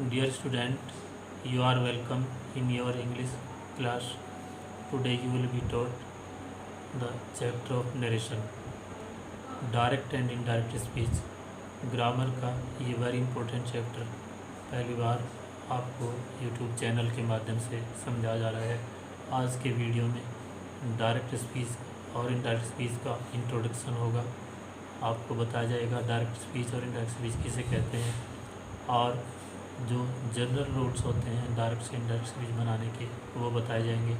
Dear student, you are welcome in your English class. Today you will be taught the chapter of narration, direct and indirect speech. Grammar का ये very important chapter पहली बार आपको YouTube channel के माध्यम से समझाया जा रहा है। आज के वीडियो में डायरेक्ट स्पीच और इनडायरेक्ट स्पीच का इंट्रोडक्शन होगा। आपको बताया जाएगा डायरेक्ट स्पीच और इनडायरेक्ट स्पीच किसे कहते हैं और जो जनरल रूल्स होते हैं डायरेक्ट से इनडायरेक्ट स्पीच बनाने के वो बताए जाएंगे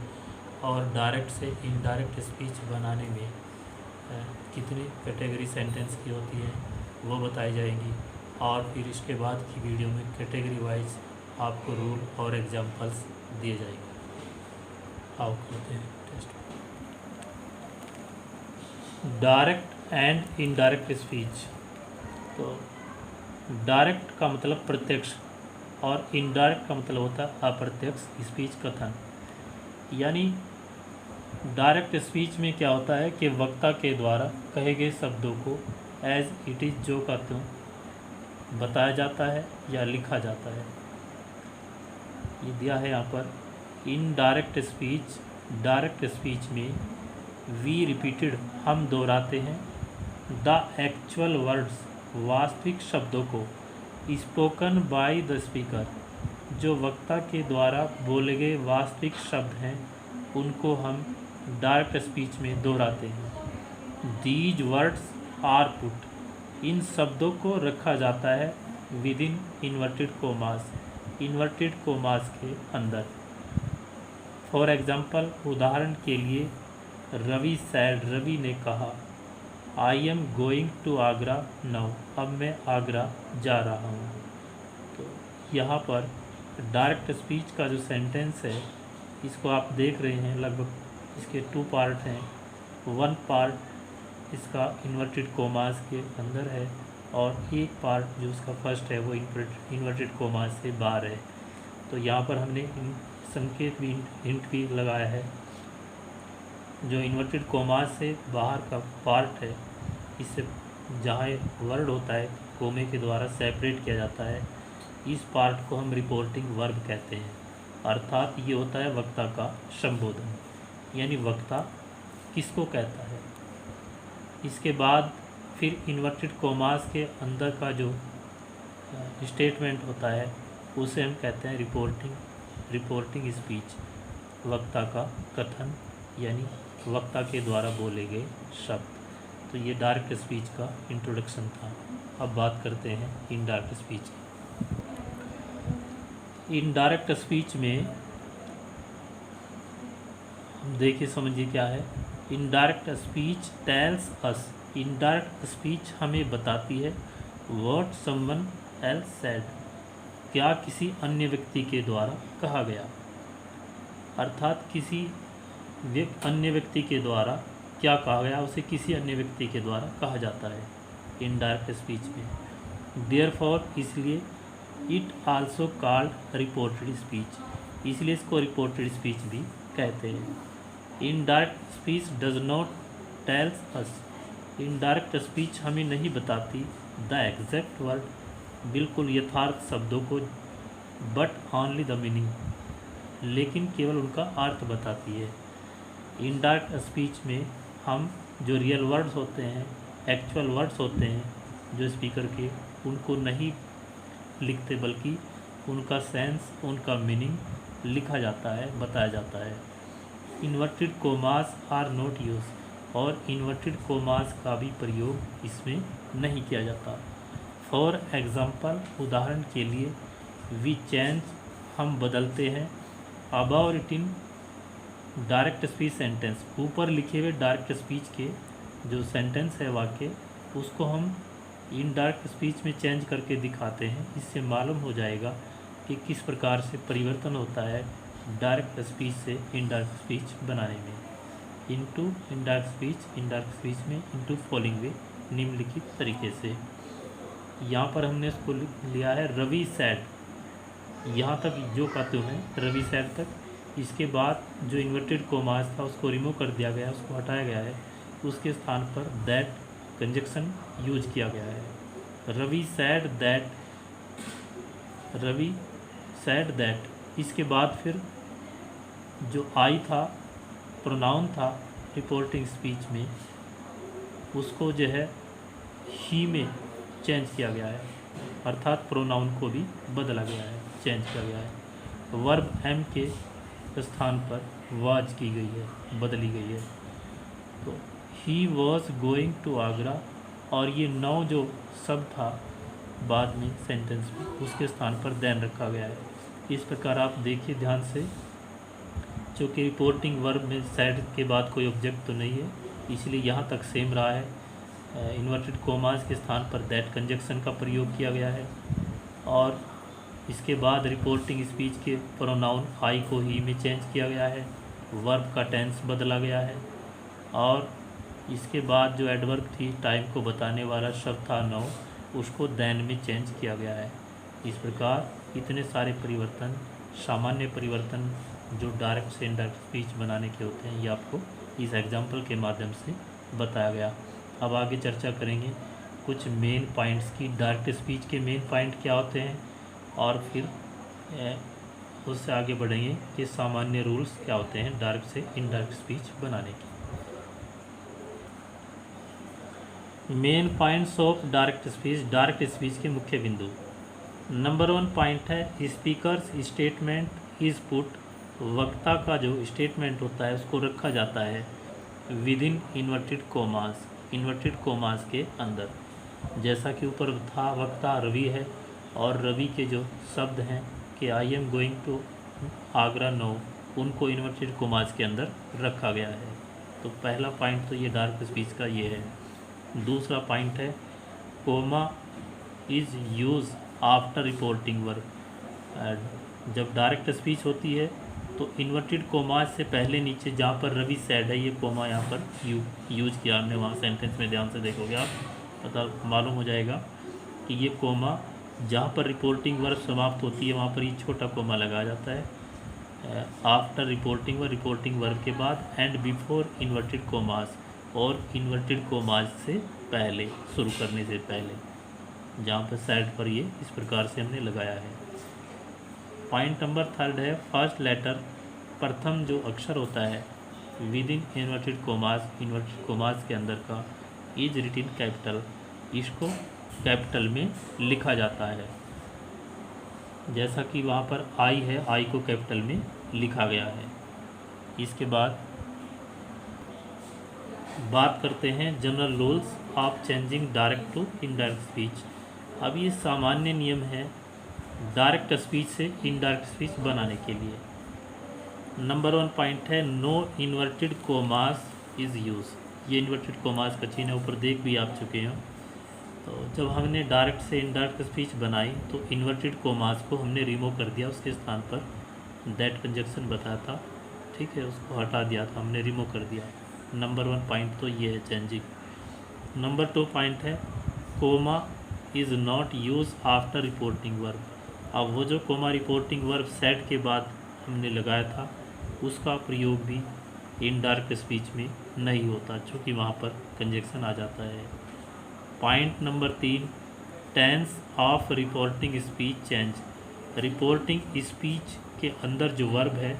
और डायरेक्ट से इनडायरेक्ट स्पीच बनाने में कितनी कैटेगरी सेंटेंस की होती है वो बताई जाएंगी और फिर इसके बाद की वीडियो में कैटेगरी वाइज आपको रूल और एग्जांपल्स दिए जाएंगे। आओ करते हैं test. Direct and indirect speech. तो डायरेक्ट का मतलब प्रत्यक्ष और इनडायरेक्ट का मतलब होता है अप्रत्यक्ष स्पीच कथन। यानी डायरेक्ट स्पीच में क्या होता है कि वक्ता के द्वारा कहे गए शब्दों को एज इट इज़ जो का त्यों बताया जाता है या लिखा जाता है। ये दिया है यहाँ पर। इनडायरेक्ट स्पीच, डायरेक्ट स्पीच में वी रिपीटेड हम दोहराते हैं द एक्चुअल वर्ड्स वास्तविक शब्दों को स्पोकन बाय द स्पीकर जो वक्ता के द्वारा बोले गए वास्तविक शब्द हैं उनको हम डायरेक्ट स्पीच में दोहराते हैं। These words are put in शब्दों को रखा जाता है विद इन इन्वर्टेड कोमास के अंदर। फॉर एग्जाम्पल उदाहरण के लिए रवि सैड रवि ने कहा I am going to Agra now अब मैं आगरा जा रहा हूँ। तो यहाँ पर डायरेक्ट स्पीच का जो सेंटेंस है इसको आप देख रहे हैं, लगभग इसके 2 पार्ट हैं। 1 पार्ट इसका इन्वर्टेड कोमास के अंदर है और एक पार्ट जो उसका फर्स्ट है वो इन्वर्टेड कोमास से बाहर है। तो यहाँ पर हमने संकेत भी हिंट भी लगाया है। जो इन्वर्टेड कोमास से बाहर का पार्ट है इससे जहाँ वर्ड होता है कोमे के द्वारा सेपरेट किया जाता है, इस पार्ट को हम रिपोर्टिंग वर्ब कहते हैं। अर्थात ये होता है वक्ता का संबोधन, यानी वक्ता किसको कहता है। इसके बाद फिर इन्वर्टेड कोमास के अंदर का जो स्टेटमेंट होता है उसे हम कहते हैं रिपोर्टिंग स्पीच, वक्ता का कथन यानी वक्ता के द्वारा बोले गए शब्द। तो ये डायरेक्ट स्पीच का इंट्रोडक्शन था। अब बात करते हैं इनडायरेक्ट स्पीच की। इनडायरेक्ट स्पीच में हम देखिए समझिए क्या है। Indirect speech tells us, indirect speech हमें बताती है व्हाट समवन एल्स सेड, क्या किसी अन्य व्यक्ति के द्वारा कहा गया। अर्थात किसी अन्य व्यक्ति के द्वारा क्या कहा गया उसे किसी अन्य व्यक्ति के द्वारा कहा जाता है इनडायरेक्ट स्पीच में। देयरफॉर इसलिए it also called reported speech, इसलिए इसको रिपोर्टेड स्पीच भी कहते हैं। Indirect speech does not tells us, indirect speech हमें नहीं बताती द एग्जैक्ट वर्ड, बिल्कुल यथार्थ शब्दों को, बट ओनली द मीनिंग, लेकिन केवल उनका अर्थ बताती है। इनडायरेक्ट स्पीच में हम जो रियल वर्ड्स होते हैं, एक्चुअल वर्ड्स होते हैं जो स्पीकर के, उनको नहीं लिखते बल्कि उनका सेंस, उनका मीनिंग लिखा जाता है, बताया जाता है। Inverted commas are not use, और इन्वर्टेड कोमास का भी प्रयोग इसमें नहीं किया जाता। फॉर एग्जांपल उदाहरण के लिए वी चेंज हम बदलते हैं अबाउट रिटिन डायरेक्ट स्पीच सेंटेंस, ऊपर लिखे हुए डायरेक्ट स्पीच के जो सेंटेंस है वाक्य उसको हम इनडायरेक्ट स्पीच में चेंज करके दिखाते हैं। इससे मालूम हो जाएगा कि किस प्रकार से परिवर्तन होता है डायरेक्ट स्पीच से इनडायरेक्ट स्पीच बनाने में। इनटू इनडायरेक्ट स्पीच में इनटू फॉलोइंग वे, निम्नलिखित तरीके से। यहाँ पर हमने इसको लिया है रवि सैड, यहाँ तक जो का त्यों है रवि सैड तक। इसके बाद जो इन्वर्टेड कोमास था उसको रिमूव कर दिया गया, उसको हटाया गया है, उसके स्थान पर दैट कंजक्शन यूज किया गया है। Ravi said that Ravi said that, इसके बाद फिर जो आई था प्रोनाउन था रिपोर्टिंग स्पीच में, उसको जो है ही में चेंज किया गया है, अर्थात प्रोनाउन को भी बदला गया है, चेंज किया गया है। वर्ब एम के स्थान पर वाज की गई है, बदली गई है। तो he was going to Agra, और ये नाउ जो शब्द था बाद में सेंटेंस में, उसके स्थान पर देन रखा गया है। इस प्रकार आप देखिए ध्यान से, चूँकि रिपोर्टिंग वर्ब में सैड के बाद कोई ऑब्जेक्ट तो नहीं है, इसलिए यहाँ तक सेम रहा है। इन्वर्टेड कोमास के स्थान पर दैट कंजक्शन का प्रयोग किया गया है, और इसके बाद रिपोर्टिंग स्पीच के प्रोनाउन आई को ही में चेंज किया गया है, वर्ब का टेंस बदला गया है, और इसके बाद जो एडवर्ब थी टाइम को बताने वाला शब्द था नो, उसको देन में चेंज किया गया है। इस प्रकार इतने सारे परिवर्तन, सामान्य परिवर्तन जो डायरेक्ट से इनडायरेक्ट स्पीच बनाने के होते हैं, ये आपको इस एग्जाम्पल के माध्यम से बताया गया। अब आगे चर्चा करेंगे कुछ मेन पॉइंट्स की, डायरेक्ट स्पीच के मेन पॉइंट क्या होते हैं, और फिर उससे आगे बढ़ेंगे कि सामान्य रूल्स क्या होते हैं डायरेक्ट से इनडायरेक्ट स्पीच बनाने के। Main points of direct speech के मुख्य बिंदु। नंबर 1 पॉइंट है स्पीकर्स स्टेटमेंट इज पुट, वक्ता का जो स्टेटमेंट होता है उसको रखा जाता है विद इन इन्वर्टेड कोमास के अंदर। जैसा कि ऊपर था, वक्ता रवि है, और रवि के जो शब्द हैं कि I am going to Agra no, उनको इन्वर्टेड कोमास के अंदर रखा गया है। तो पहला पॉइंट तो ये डायरेक्ट स्पीच का ये है। दूसरा पॉइंट है comma is use after reporting verb. जब डायरेक्ट स्पीच होती है तो इन्वर्टेड कोमास से पहले नीचे जहाँ पर रवि सैड है, ये कोमा यहाँ पर यूज किया हमने, वहाँ सेंटेंस में ध्यान से देखोगे आप पता मालूम हो जाएगा कि ये कोमा जहाँ पर रिपोर्टिंग वर्ब समाप्त होती है वहाँ पर ये छोटा कोमा लगाया जाता है। आफ्टर रिपोर्टिंग वर्ब के बाद, एंड बिफोर इन्वर्टेड कोमास, और इन्वर्टेड कोमास से पहले, शुरू करने से पहले, जहाँ पर साइड पर ये इस प्रकार से हमने लगाया है। पॉइंट नंबर 3 है फर्स्ट लेटर, प्रथम जो अक्षर होता है विद इन इन्वर्टेड कोमास के अंदर का, इज रिटिन कैपिटल, इसको कैपिटल में लिखा जाता है। जैसा कि वहाँ पर आई है, आई को कैपिटल में लिखा गया है। इसके बाद बात करते हैं general rules of changing direct to indirect speech. अब ये सामान्य नियम है डायरेक्ट स्पीच से इनडायरेक्ट स्पीच बनाने के लिए। नंबर 1 पॉइंट है no inverted commas is use. ये इन्वर्टेड कोमास का चिन्ह ऊपर देख भी आप चुके हो। तो जब हमने डायरेक्ट से इनडायरेक्ट स्पीच बनाई तो इन्वर्टेड कोमास को हमने रिमूव कर दिया, उसके स्थान पर दैट कंजक्शन बताया था, ठीक है, उसको हटा दिया था, हमने रिमूव कर दिया। नंबर 1 पॉइंट तो ये है चेंजिंग। नंबर 2 पॉइंट है comma is not use after reporting verb. अब वो जो कोमा रिपोर्टिंग वर्ब सेट के बाद हमने लगाया था उसका प्रयोग भी इनडायरेक्ट स्पीच में नहीं होता, चूँकि वहाँ पर कंजक्शन आ जाता है। Point number 3 tense of reporting speech change. Reporting speech के अंदर जो वर्ब है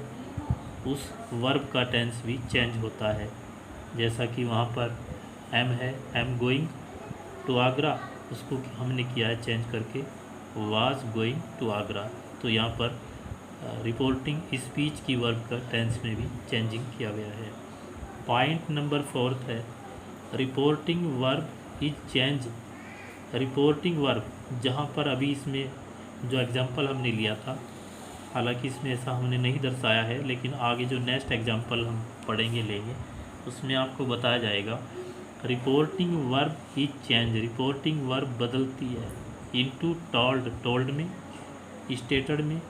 उस वर्ब का टेंस भी चेंज होता है। जैसा कि वहाँ पर एम है, एम गोइंग टू आगरा, उसको हमने किया है चेंज करके वाज गोइंग टू आगरा। तो यहाँ पर रिपोर्टिंग स्पीच की वर्ब का टेंस में भी चेंजिंग किया गया है। पॉइंट नंबर 4 है reporting verb is change. Reporting verb, जहाँ पर अभी इसमें जो एग्जांपल हमने लिया था, हालांकि इसमें ऐसा हमने नहीं दर्शाया है, लेकिन आगे जो नेक्स्ट एग्जांपल हम पढ़ेंगे लेंगे उसमें आपको बताया जाएगा reporting verb is change. Reporting verb बदलती है इनटू टोल्ड, टोल्ड में, स्टेटेड में,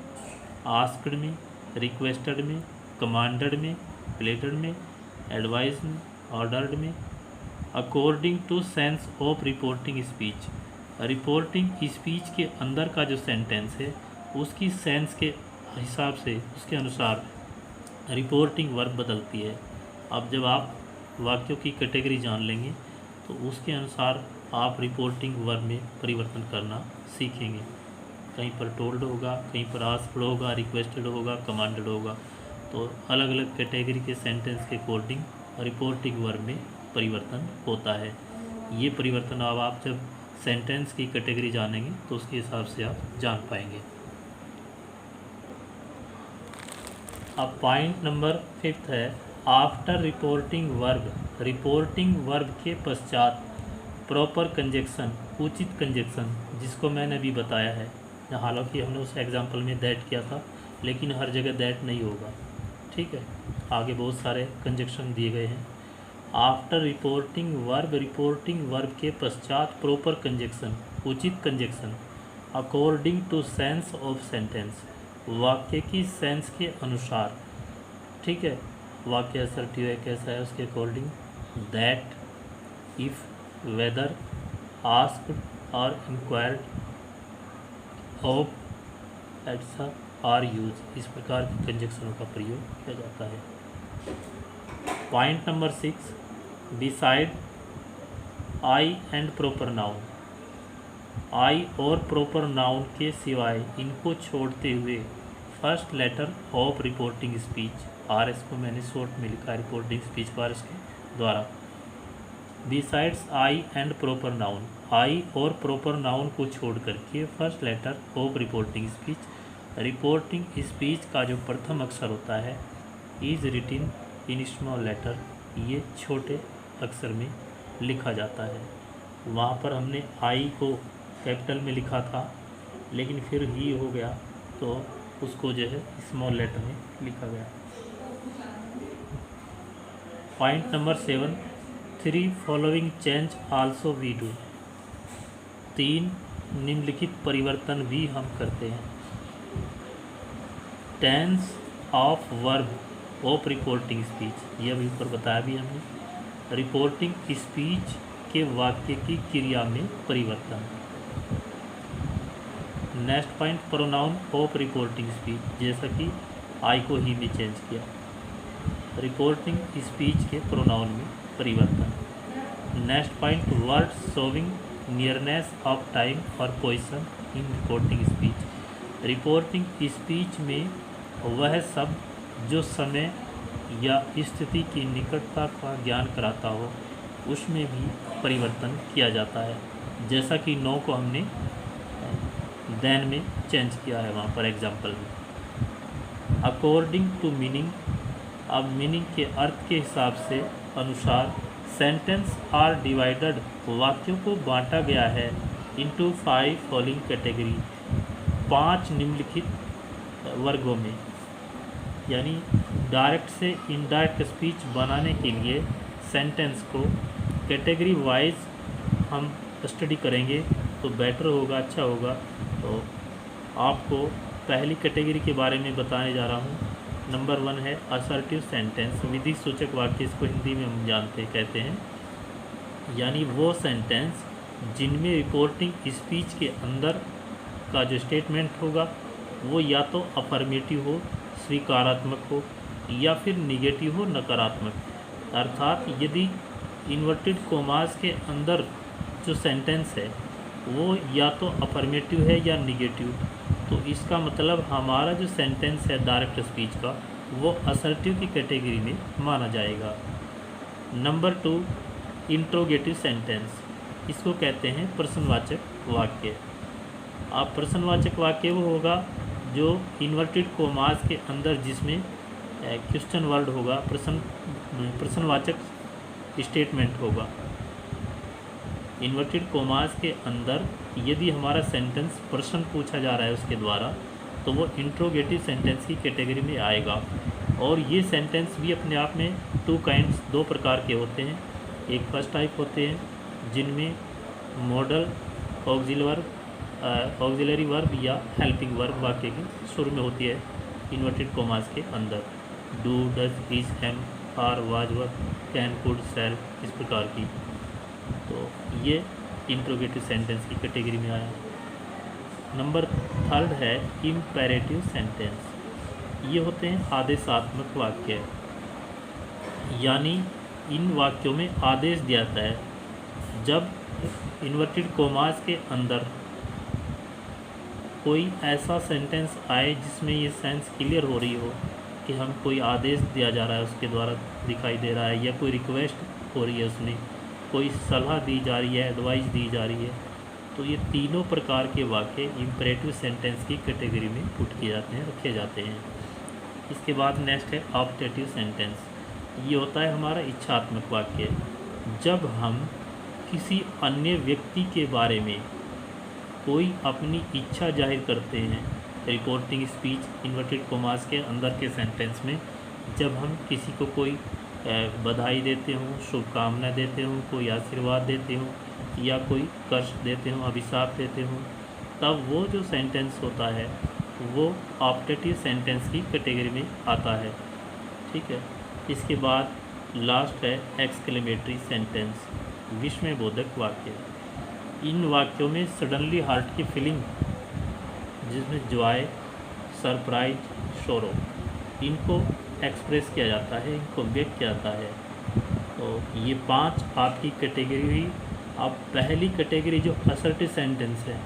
आस्क्ड में, रिक्वेस्टेड में, कमांडेड में, प्लेटेड में, एडवाइस में, ऑर्डर्ड में, according to sense of reporting speech. Reporting speech के अंदर का जो सेंटेंस है उसकी सेंस के हिसाब से, उसके अनुसार रिपोर्टिंग वर्ब बदलती है। अब जब आप वाक्यों की कैटेगरी जान लेंगे तो उसके अनुसार आप रिपोर्टिंग वर्ब में परिवर्तन करना सीखेंगे। कहीं पर टोल्ड होगा, कहीं पर आस्क्ड होगा, रिक्वेस्टेड होगा, कमांडेड होगा। तो अलग अलग कैटेगरी के सेंटेंस के अकॉर्डिंग रिपोर्टिंग वर्ब में परिवर्तन होता है। ये परिवर्तन अब आप जब सेंटेंस की कैटेगरी जानेंगे तो उसके हिसाब से आप जान पाएंगे। अब पॉइंट नंबर 5 है after reporting verb. Reporting verb के पश्चात प्रॉपर कंजक्शन, उचित कंजक्शन, जिसको मैंने अभी बताया है, हालांकि हमने उस एग्जांपल में दैट किया था, लेकिन हर जगह दैट नहीं होगा, ठीक है। आगे बहुत सारे कंजक्शन दिए गए हैं। आफ्टर रिपोर्टिंग वर्ब के पश्चात प्रॉपर कंजक्शन, उचित conjunction, according to sense of sentence, वाक्य की सेंस के अनुसार, ठीक है। वाक्य असर्टिव है, कैसा है, उसके according. That, if, whether, asked और इंक्वायर्ड, ऑफ, एट्सा आर यूज, इस प्रकार के कंजक्शनों का प्रयोग किया जाता है। Point number 6, beside I and proper noun. I और प्रॉपर नाउन के सिवाय, इनको छोड़ते हुए first letter of reporting speech, R S को मैंने शॉर्ट में लिखा, रिपोर्टिंग स्पीच को आर एस के द्वारा। Besides I and proper noun, I और प्रॉपर नाउन को छोड़ करके first letter of reporting speech, reporting speech का जो प्रथम अक्षर होता है, is written in small letter, ये छोटे अक्षर में लिखा जाता है। वहाँ पर हमने आई को कैपिटल में लिखा था, लेकिन फिर ही हो गया तो उसको जो है स्मॉल लेटर में लिखा गया। Point number 7, 3 following change also we do. 3 निम्नलिखित परिवर्तन भी हम करते हैं। Tense of verb of reporting speech, यह भी ऊपर बताया भी हमने। रिपोर्टिंग स्पीच के वाक्य की क्रिया में परिवर्तन। Next point, pronoun of reporting speech, जैसा कि आई को ही में चेंज किया। रिपोर्टिंग स्पीच के प्रोनाउन में परिवर्तन। Next point, word showing nearness of time और position in reporting speech. Reporting speech में वह शब्द जो समय या स्थिति की निकटता का ज्ञान कराता हो, उसमें भी परिवर्तन किया जाता है, जैसा कि नो को हमने देन में चेंज किया है वहाँ पर एग्जाम्पल में। अकॉर्डिंग टू मीनिंग, अब मीनिंग के अर्थ के हिसाब से अनुसार सेंटेंस आर डिवाइडेड, वाक्यों को बांटा गया है इनटू 5 फॉलोइंग कैटेगरी, 5 निम्नलिखित वर्गों में। यानी डायरेक्ट से इनडायरेक्ट स्पीच बनाने के लिए सेंटेंस को कैटेगरी वाइज हम स्टडी करेंगे तो बेटर होगा, अच्छा होगा। तो आपको पहली कैटेगरी के बारे में बताने जा रहा हूँ। नंबर 1 है असर्टिव सेंटेंस, विधि सूचक वाक्य, इसको हिंदी में हम कहते हैं। यानी वो सेंटेंस जिनमें रिपोर्टिंग स्पीच के अंदर का जो स्टेटमेंट होगा वो या तो अफर्मेटिव हो, स्वीकारात्मक हो, या फिर निगेटिव हो, नकारात्मक। अर्थात यदि इन्वर्टेड कोमास के अंदर जो सेंटेंस है वो या तो अफर्मेटिव है या निगेटिव, तो इसका मतलब हमारा जो सेंटेंस है डायरेक्ट स्पीच का वो असर्टिव की कैटेगरी में माना जाएगा। नंबर 2, इंट्रोगेटिव सेंटेंस, इसको कहते हैं प्रश्नवाचक वाक्य। अब प्रश्नवाचक वाक्य वो होगा जो इन्वर्टेड कोमास के अंदर जिसमें क्वेश्चन वर्ड होगा, प्रश्नवाचक स्टेटमेंट होगा। इन्वर्टेड कोमास के अंदर यदि हमारा सेंटेंस प्रश्न पूछा जा रहा है उसके द्वारा, तो वो इंट्रोगेटिव सेंटेंस की कैटेगरी में आएगा। और ये सेंटेंस भी अपने आप में 2 काइंड्स, 2 प्रकार के होते हैं। एक फर्स्ट टाइप होते हैं जिनमें मॉडल ऑक्सिलरी वर्ब या हेल्पिंग वर्ब वाक्य की शुरू में होती है इन्वर्टेड कोमास के अंदर। Do, does, is, am, are, was, were, can, could, shall, इस प्रकार की। तो ये इंट्रोगेटिव सेंटेंस की कैटेगरी में आया। नंबर 3 है इम्पेरेटिव सेंटेंस, ये होते हैं आदेशात्मक वाक्य। यानी इन वाक्यों में आदेश दिया जाता है। जब इन्वर्टेड कोमास के अंदर कोई ऐसा सेंटेंस आए जिसमें ये सेंस क्लियर हो रही हो कि हम कोई आदेश दिया जा रहा है उसके द्वारा दिखाई दे रहा है, या कोई रिक्वेस्ट हो रही है, उसमें कोई सलाह दी जा रही है, एडवाइस दी जा रही है, तो ये तीनों प्रकार के वाक्य इम्परेटिव सेंटेंस की कैटेगरी में पुट किए जाते हैं, रखे जाते हैं। इसके बाद नेक्स्ट है ऑप्टेटिव सेंटेंस। ये होता है हमारा इच्छात्मक वाक्य। जब हम किसी अन्य व्यक्ति के बारे में कोई अपनी इच्छा जाहिर करते हैं, रिपोर्टिंग स्पीच इन्वर्टेड कॉमास के अंदर के सेंटेंस में, जब हम किसी को कोई बधाई देते हों, शुभकामनाएं देते हों, कोई आशीर्वाद देते हों, या कोई कष्ट देते हों, अभिशाप देते हों, तब वो जो सेंटेंस होता है वो ऑप्टेटिव सेंटेंस की कैटेगरी में आता है। ठीक है। इसके बाद लास्ट है एक्सक्लेमेटरी सेंटेंस, विस्मयबोधक वाक्य। इन वाक्यों में सडनली हार्ट की फीलिंग, जिसमें जॉय, सरप्राइज, शोरो, इनको एक्सप्रेस किया जाता है, इनको व्यक्त किया जाता है। तो ये 5 आपकी कैटेगरी हुई। अब पहली कैटेगरी जो असर्टिव सेंटेंस है,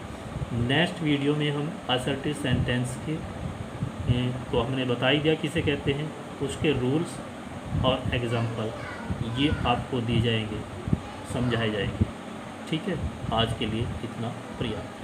नेक्स्ट वीडियो में हम असर्टिव सेंटेंस के को हमने बता ही दिया किसे कहते हैं, उसके रूल्स और एग्जाम्पल ये आपको दिए जाएंगे, समझाए जाएंगे। ठीक है, आज के लिए इतना पर्याप्त।